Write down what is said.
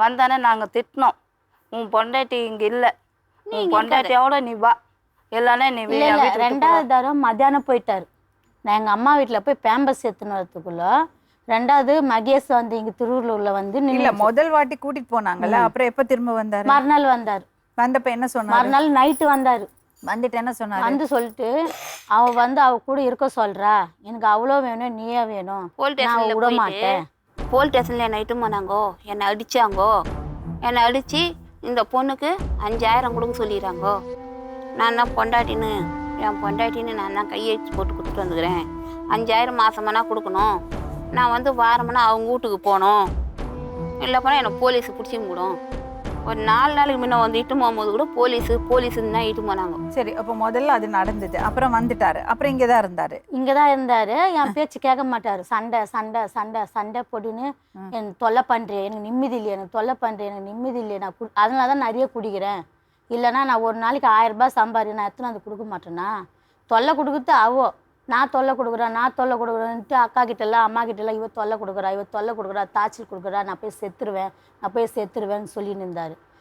வந்தானே நாங்கள் திட்டினோம், உன் பொண்டாட்டி இங்கே இல்லை, உன் பொண்டாட்டியோட நீ வா, இல்லைன்னா நீ இல்லை இல்லை 2வது தடவை மத்தியானம் போயிட்டாரு. நான் எங்கள் அம்மா வீட்டில் போய் பேம்பஸ் எடுத்துன்னு வரதுக்குள்ள 2வது மகேஷ் வந்து இங்கே திருவள்ளூரில் வந்து இல்ல முதல் வாட்டி கூட்டிட்டு போனாங்கல்ல, அப்புறம் எப்ப திரும்ப வந்தாரு? மறுநாள் வந்தார். வந்தப்ப என்ன சொன்னாரு? மறுநாள் நைட்டு வந்தார். வந்துட்டு என்ன சொன்னாரு? வந்து சொல்லிட்டு அவ வந்து அவ கூட இருக்க சொல்றா, எனக்கு அவ்வளோ வேணும், நீயே வேணும், நான் விட மாட்டேன். போலீஸ் ஸ்டேஷனில் நைட்டு போனாங்கோ, என்னை அடித்தாங்கோ. என்னை அடித்து இந்த பொண்ணுக்கு 5000 கொடுக்க சொல்லிடுறாங்கோ. நான் தான் பொண்டாட்டின்னு, என் பொண்டாட்டின்னு நான் தான் கையெழுத்து போட்டு கொடுத்துட்டு வந்துக்கிறேன். 5000 மாதமானா கொடுக்கணும். நான் வந்து வாரமானா அவங்க வீட்டுக்கு போகணும், இல்லை போனால் என்னை போலீஸு பிடிச்சிக்கூடும். ஒரு 4 நாளுக்கு முன்ன வந்து இட்டு போகும்போது கூட போலீஸுன்னு தான் இட்டு போனாங்க. சரி, அப்போ முதல்ல அது நடந்தது, அப்புறம் வந்துட்டாரு, அப்புறம் இங்கே தான் இருந்தாரு. இங்கே தான் இருந்தார். என் பேச்சு கேட்க மாட்டார். சண்டை சண்டை சண்டை சண்டை போட்டுன்னு எனக்கு தொல்லை பண்ணுறேன், எனக்கு நிம்மதி இல்லை, எனக்கு தொல்லை பண்ணுறேன், எனக்கு நிம்மதி இல்லை, நான் அதனால தான் நிறைய குடிக்கிறேன், இல்லைனா நான் ஒரு நாளைக்கு 1000 ரூபாய் சம்பாதி, நான் எத்தனை அது கொடுக்க மாட்டேன்னா. தொல்லை கொடுக்குறது அவோ, நான் தொல்லை கொடுக்குறேன், நான் தொல்லை கொடுக்குறேன்ட்டு அக்கா கிட்டலாம் அம்மா கிட்டலாம் இவ தொல்லை கொடுக்குறா, இவ தொல்லை கொடுக்குறா, தாய்ச்சல் கொடுக்குறா, நான் போய் செத்துருவேன், நான் போய் செத்துருவேன்னு சொல்லின்னு இருந்தார்.